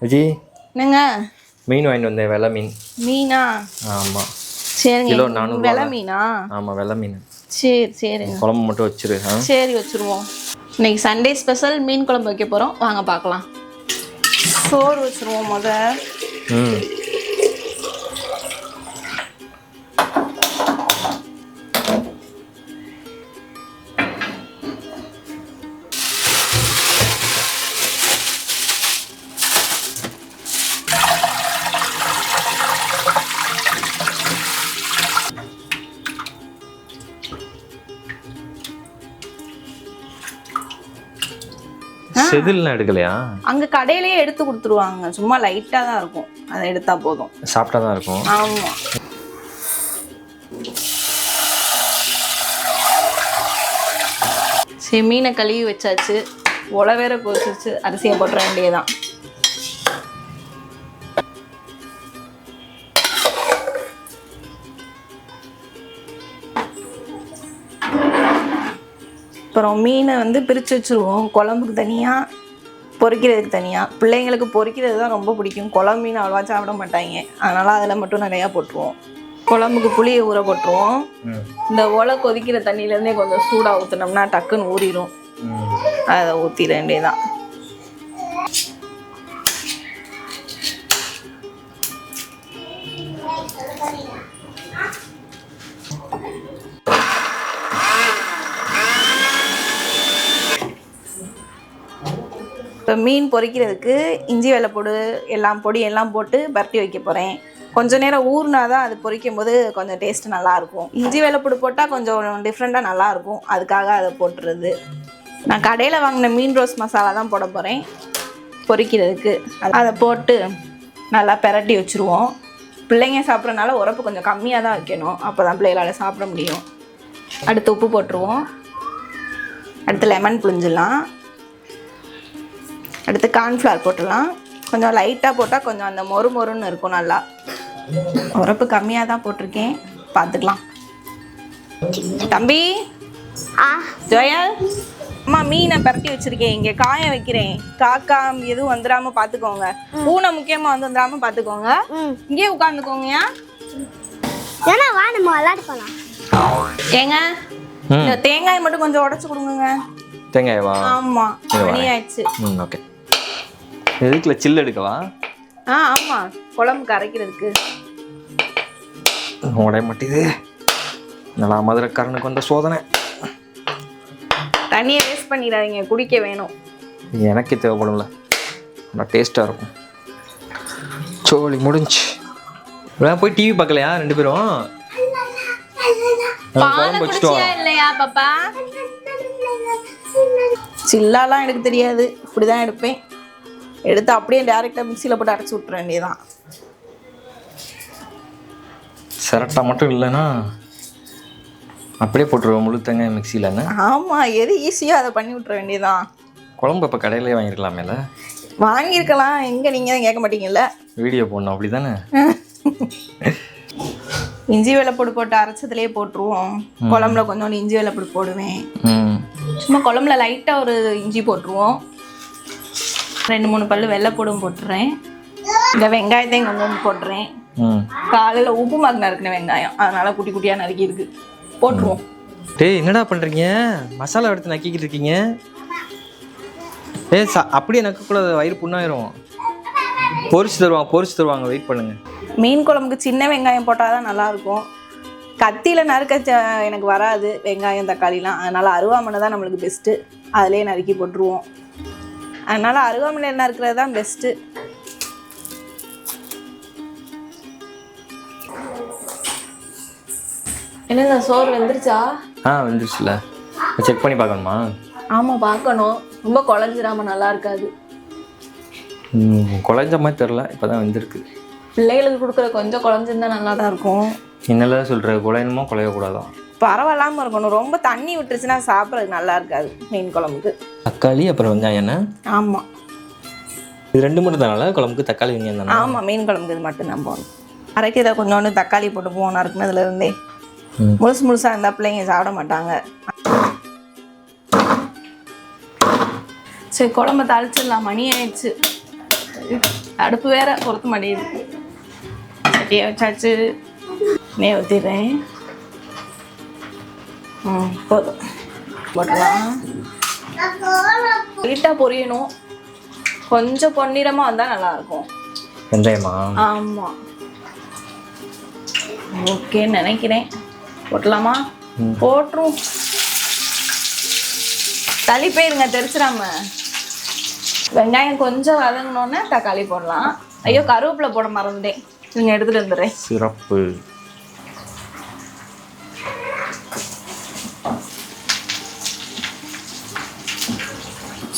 அஜி என்னங்க மீன் வாங்கிட்டு வந்தேன், வெள்ளை மீன். மீனா? ஆமாம். சரிங்க. கிலோ 400. வெள்ளை மீனா? ஆமாம், வெள்ளை மீன். சரிங்க. குழம்பு மட்டும் வச்சிரு. சரி, வச்சுருவோம். இன்னைக்கு சண்டே ஸ்பெஷல் மீன் குழம்பு வைக்க போகிறோம், வாங்க பார்க்கலாம். சோறு வச்சுருவோம் முத. செதில்லாம் எடுக்கலையா? அங்க கடையிலேயே எடுத்து கொடுத்துருவாங்க, சும்மா லைட்டா தான் இருக்கும், அதை எடுத்தா போதும். சாப்பிட்டா தான் இருக்கும். ஆமா. சரி, மீனை கழுவி வச்சாச்சு, உலை வேற கொதிச்சிருச்சு, அரிசியை போட்டுற வேண்டியதான். அப்புறம் மீனை பிரித்து வச்சுருவோம், குழம்புக்கு தனியாக, பொரிக்கிறதுக்கு தனியாக. பிள்ளைங்களுக்கு பொரிக்கிறது தான் ரொம்ப பிடிக்கும், குழம்பு மீன் அவ்வளோவா சாப்பிட மாட்டாங்க, அதனால் அதில் மட்டும் நிறையா போட்டுருவோம். குழம்புக்கு புளியை ஊற போட்டுருவோம். இந்த ஒலை கொதிக்கிற தண்ணியிலேருந்தே கொஞ்சம் சூடாக ஊற்றினோம்னா டக்குன்னு ஊறிடும், அதை ஊற்றிட வேண்டியதான். இப்போ மீன் பொரிக்கிறதுக்கு இஞ்சி வெள்ளைப்பூடு எல்லாம் போட்டு பரட்டி வைக்க போகிறேன். கொஞ்சம் நேரம் ஊறினா தான் அது பொரிக்கும் போது கொஞ்சம் டேஸ்ட்டு நல்லாயிருக்கும். இஞ்சி வெள்ளைப்பூடு போட்டால் கொஞ்சம் டிஃப்ரெண்ட்டாக நல்லாயிருக்கும், அதுக்காக அதை போட்டுறது. நான் கடையில் வாங்கின மீன் ரோஸ் மசாலா தான் போட போகிறேன் பொரிக்கிறதுக்கு. அதை போட்டு நல்லா பெரட்டி வச்சுருவோம். பிள்ளைங்க சாப்பிட்றதுனால உரப்பு கொஞ்சம் கம்மியாக தான் வைக்கணும், அப்போ தான் பிள்ளைகளால் சாப்பிட முடியும். அடுத்து உப்பு போட்டுருவோம். அடுத்து லெமன் புழிஞ்சிடலாம். அடுத்து கார்ன்ஃப்ளவர் போட்டுடலாம். கொஞ்சம் லைட்டாக போட்டால் கொஞ்சம் அந்த மொறுன்னு இருக்கும், நல்லா. உரப்பு கம்மியாக தான் போட்டிருக்கேன், பார்த்துக்கலாம். தம்பி, ஜோயல், அம்மா மீனை பரட்டி வச்சுருக்கேன், இங்கே காய வைக்கிறேன். காக்கா எதுவும் வந்துடாமல் பார்த்துக்கோங்க, பூனை முக்கியமாக வந்துடாமல் பார்த்துக்கோங்க. இங்கே உட்காந்துக்கோங்கயா. வா, நம்ம விளையாட்டு போகலாம். ஏங்க, இந்த தேங்காய் மட்டும் கொஞ்சம் உடச்சி கொடுங்க. தேங்காயவா? ஆமாம், மணி ஆயிடுச்சு. ஓகே. எதுக்குல சில்லு எடுக்கவா? ஆமாம், குழம்பு கரைக்கிறதுக்கு. உடைய மாட்டேது, நல்லா மதுரைக்காரனுக்கு வந்த சோதனை. தண்ணியை வேஸ்ட் பண்ணிடாதீங்க, குடிக்க வேணும். எனக்கே தேவைப்படும்ல, நல்லா டேஸ்ட்டாக இருக்கும். சோழி முடிஞ்சு போய் டிவி பார்க்கலையா ரெண்டு பேரும்? இல்லையா பாப்பா? சில்லாலாம் எனக்கு தெரியாது, இப்படிதான் எடுப்பேன். எடுத்து அப்படியே டேரெக்டாக மிக்சியில் போட்டு அரைச்சி விட்டுற வேண்டியதான். சிரட்டா மட்டும் இல்லைன்னா அப்படியே போட்டுருவோம் முழு தேங்காய் மிக்சியில். ஆமாம், எது ஈஸியாக அதை பண்ணி விட்டுற வேண்டியதான். குழம்பு இப்போ கடையிலே வாங்கியிருக்கலாமேல? வாங்கியிருக்கலாம், எங்கே நீங்கள் தான் கேட்க மாட்டீங்கல்ல. வீடியோ போடணும் அப்படி தானே. இஞ்சி வெள்ளைப்பூடு போட்டு அரைச்சதுலேயே போட்டுருவோம். குழம்புல கொஞ்சோண்டு இஞ்சி வெள்ளைப்பூடு போடுவேன். சும்மா குழம்புல லைட்டாக ஒரு இஞ்சி போட்டுருவோம். 2-3 பல்லு வெள்ளைப்பூடும் போட்டுறேன். இந்த வெங்காயத்தையும் கொஞ்சோண்டு போட்டுறேன். காலையில் உப்பு மாக்கு நறுக்கின வெங்காயம், அதனால குட்டி குட்டியாக நறுக்கி இருக்கு, போட்டுருவோம். டேய், என்னடா பண்ணுறீங்க? மசாலா எடுத்து நக்கிக்கிட்டு இருக்கீங்க. அப்படியே நக்கக்கூடாது, வயிறு புண்ணாயிரும். பொரிச்சு தருவாங்க, வெயிட் பண்ணுங்க. மீன் குழம்புக்கு சின்ன வெங்காயம் போட்டால் தான் நல்லாயிருக்கும். கத்தியில் நறுக்க எனக்கு வராது வெங்காயம் தக்காளிலாம், அதனால் அருவாமனை தான் நம்மளுக்கு பெஸ்ட்டு. அதிலே நறுக்கி போட்டுருவோம். அதனால் அருவாமனை நறுக்கிறது தான் பெஸ்ட்டு. என்னங்க, சோறு வெந்துருச்சா? வெந்துருச்சுல, செக் பண்ணி பார்க்கணுமா? ஆமாம், பார்க்கணும், ரொம்ப குழஞ்சிராம நல்லா இருக்காது. குழஞ்ச மாதிரி தெரில, இப்போ தான் வெந்திருக்கு. பிள்ளைகளுக்கு கொடுக்குற கொஞ்சம் குழஞ்சிருந்தா நல்லா தான் இருக்கும். என்னெல்லாம் சொல்கிற, குழையணுமோ குழையக்கூடாதான்? பரவாயில்லாமல் இருக்கணும், ரொம்ப தண்ணி விட்டுருச்சுன்னா சாப்பிட்றதுக்கு நல்லா இருக்காது மீன் குழம்புக்கு. தக்காளி அப்புறம் வெங்காயம் என்ன? ஆமாம், இது 2 மட்டும் தானே குழம்புக்கு? தக்காளி வெங்காயம் தானே? ஆமாம், மீன் குழம்புக்கு இது மட்டும் தான் போகணும். அரைக்கிறத கொஞ்சோண்டு தக்காளி போட்டு போகணும், நறுக்குனதுலேருந்தே. முழுசாக இருந்தால் பிள்ளைங்க சாப்பிட மாட்டாங்க. சரி, குழம்பு தாளிச்சிடலாம், மணி ஆயிடுச்சு. அடுப்பு வேற பொறுத்த மாட்டேங்குது. சட்டியை வச்சாச்சு. நெய் ஊற்றிடுறேன். போதும் போட்டலாம். லைட்டாக பொரியணும். கொஞ்சம் பொன்னிறமாக வந்தால் நல்லாயிருக்கும். வெந்தயமா? ஆமாம். ஓகேன்னு நினைக்கிறேன். போட்டலாமா? போட்டுரும். தள்ளி போயிருங்க தெரிச்சிடாம. வெங்காயம் கொஞ்சம் வதங்கினோன்னே தக்காளி போடலாம். ஐயோ கருவேப்பிலை போட மறந்துட்டேன். நீங்கள் எடுத்துகிட்டு வந்துடுறேன். சிறப்பு.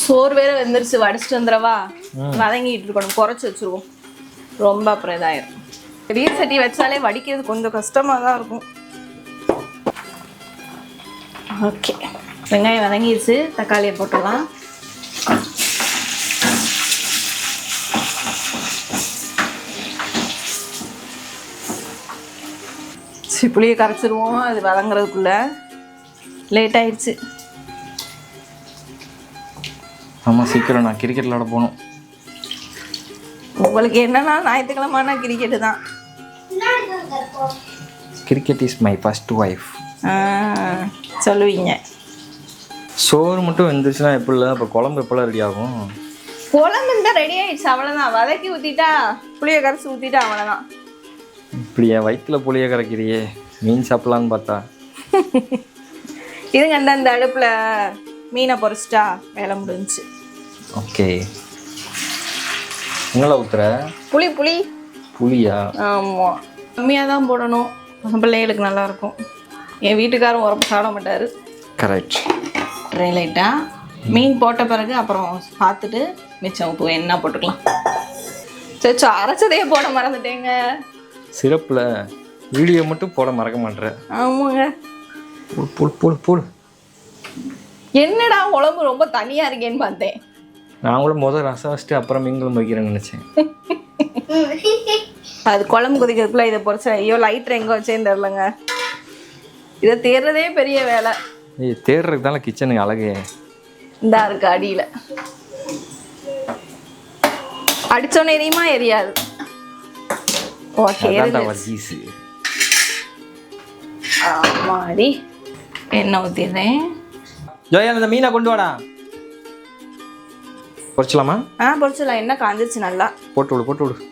சோறு வேற வெந்துருச்சு. வடிச்சிட்டு வந்துடவா? வதங்கிட்டு இருக்கணும். குறைச்சி வச்சுருவோம். ரொம்ப அப்புறம் இதாயிரும். பெரிய சட்டி வச்சாலே வடிக்கிறது கொஞ்சம் கஷ்டமாக தான் இருக்கும். ஓகே, வெங்காயம் வதங்கிடுச்சு. தக்காளியை போட்டுடலாம். புளியை கரைச்சிருவோம். அது வதங்குறதுக்குள்ள லேட் ஆயிடுச்சு. ஆமாம், சீக்கிரம் நான் கிரிக்கெட் விளாட போகணும். உங்களுக்கு என்னன்னா ஞாயிற்றுக்கிழமைனா கிரிக்கெட்டு தான். Cricket is my first wife சொல்லுவீங்க. சோறு மட்டும் வெந்துருச்சுன்னா எப்படில? அப்போ குழம்பு எப்போல்லாம் ரெடி ஆகும்? குழம்பு இருந்தால் ரெடி ஆயிடுச்சு, அவ்வளோதான். வதக்கி ஊற்றிட்டா புளியை கரைச்சி ஊற்றிட்டா அவ்வளோதான். இப்படியா வயிற்றில் புளியை கரைக்கிறியே? மீன் சாப்பிட்லான்னு பார்த்தா. இதுங்க அந்த அடுப்பில் மீனை பொரிச்சிட்டா வேலை முடிஞ்சிச்சு. ஓகே, உங்களை ஊற்றுற புளி புளி புளியா? ஆமாம், கம்மியாக தான் போடணும். பிள்ளைகளுக்கு நல்லாயிருக்கும். என் வீட்டுக்காரும் உரப்பு சாப்பிட மாட்டார். கரெக்ட். லைட்டாக மீன் போட்ட பிறகு அப்புறம் பார்த்துட்டு மிச்சம் உப்பு என்ன போட்டுக்கலாம். சரி, அரைச்சதையே போட மறந்துட்டேங்க. சிறப்பில் வீடியோ மட்டும் போட மறக்க மாட்டேன். ஆமாங்க. போடு போடு போடு. என்னடா உழம்பு ரொம்ப தனியாக இருக்கேன்னு பார்த்தேன். நான் கூட முதல் ரசம் வச்சுட்டு அப்புறம் மீன் குழம்பு வைக்கிறேன்னு நினச்சேன். அது குழம்பு கொதிக்கிறதுக்குள்ள இதை பொறிச்சேன். ஐயோ லைட்டர் எங்கே வச்சேன்னு தெரிலங்க. இதை தேடுறதே பெரிய வேலை. தேடுறதுக்கு தானே கிச்சனுக்கு அழகே. இந்தா இருக்கு அடியில். அடிச்சோன்னே எரியுமா? எரியாது. ஓகே, ஆமாடி. எண்ணெய் ஊற்றிடுறேன். ஜோயா, அந்த மீனை கொண்டு வாடா. பொரிச்சலாமா? பொரிச்சலாம். என்ன காஞ்சிச்சு நல்லா. போட்டு விடு போட்டு விடு.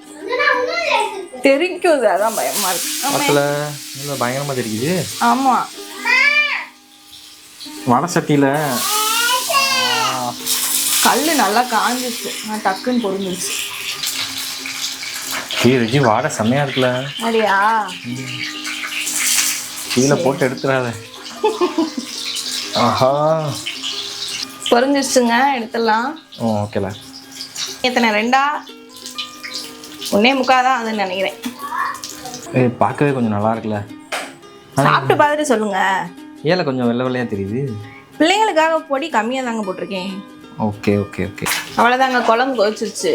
தெரிக்குது, அதான் பயமா இருக்கு. அதில் பயங்கரமாக தெரிக்குது. ஆமாம், வடை சட்டியில் கல் நல்லா காஞ்சிச்சு. டக்குன்னு பொரிஞ்சிருச்சு. ருச்சி வாடை செம்மையாக இருக்குல்ல? அப்படியா? கீழே போட்டு எடுத்துடாத. ஆஹா, பொரிஞ்சிருச்சுங்க. எடுத்துடலாம். ஓகேல. எத்தனை? 2 1.25 தான் அதுன்னு நினைக்கிறேன். பார்க்கவே கொஞ்சம் நல்லா இருக்குல்ல? சாப்பிட்டு பார்த்துட்டு சொல்லுங்க. ஏல கொஞ்சம் வெள்ளை வெள்ளையாக தெரியுது. பிள்ளைங்களுக்காக பொடி கம்மியாக தாங்க போட்டிருக்கேன். Okay okay okay. அவ்வளோதாங்க. குழம்பு கொதிச்சிருச்சு.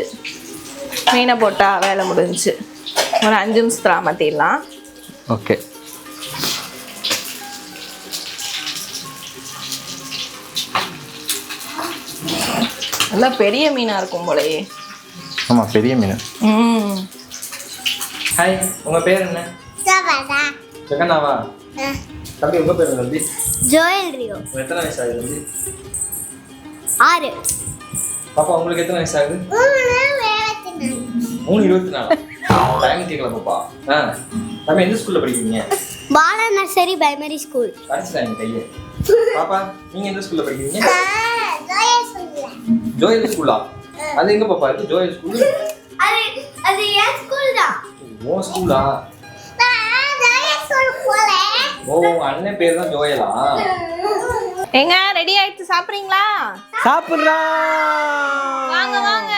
மீனை போட்டால் வேலை முடிஞ்சிச்சு. ஒரு 5 நிமிஷத்துல மாற்றிடலாம். ஓகே. நல்லா பெரிய மீனாக இருக்கும் போலயே. ஆமாம், பெரிய மீன். ஹாய், உங்கள் பேர் என்ன? ஜெகன்னாவா? தம்பி, உங்கள் பேர் என்ன? Joel Rio. எத்தனை வயசு ஆகுது? 6. பாப்பா, உங்களுக்கு எத்தனை வயசு ஆகுது? 3:24. டைம் கேட்கல பாப்பா. தம்பி, எந்த ஸ்கூலில் படிக்கிறீங்க? Bala nursery primary school. படிச்சுட்டாங்க கையை. பாப்பா, நீங்கள் எந்த ஸ்கூலில் படிக்கிறீங்க? ஜோயல் ஸ்கூலா? அது எங்க பாப்பா இருக்கு? ஜோயல் ஸ்கூல் அது ஏன் ஸ்கூல் தான். ஓ ஸ்கூலா? நான் ஜோயல் ஸ்கூல் போல. ஓ, அண்ணன் பேர் தான் ஜோயலா? எங்க ரெடி ஆயிடுச்சு, சாப்பிடுறீங்களா? சாப்பிடுறா. வாங்க வாங்க.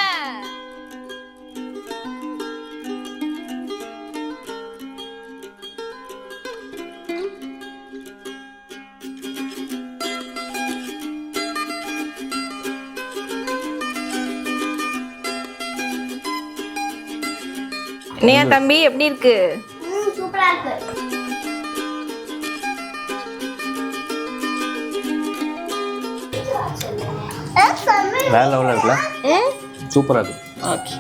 நீயா தம்பி, எப்படி இருக்கு? சூப்பரா இருக்கு. வேற லெவல்ல இருக்குல்ல? சூப்பரா இருக்கு. ஓகே.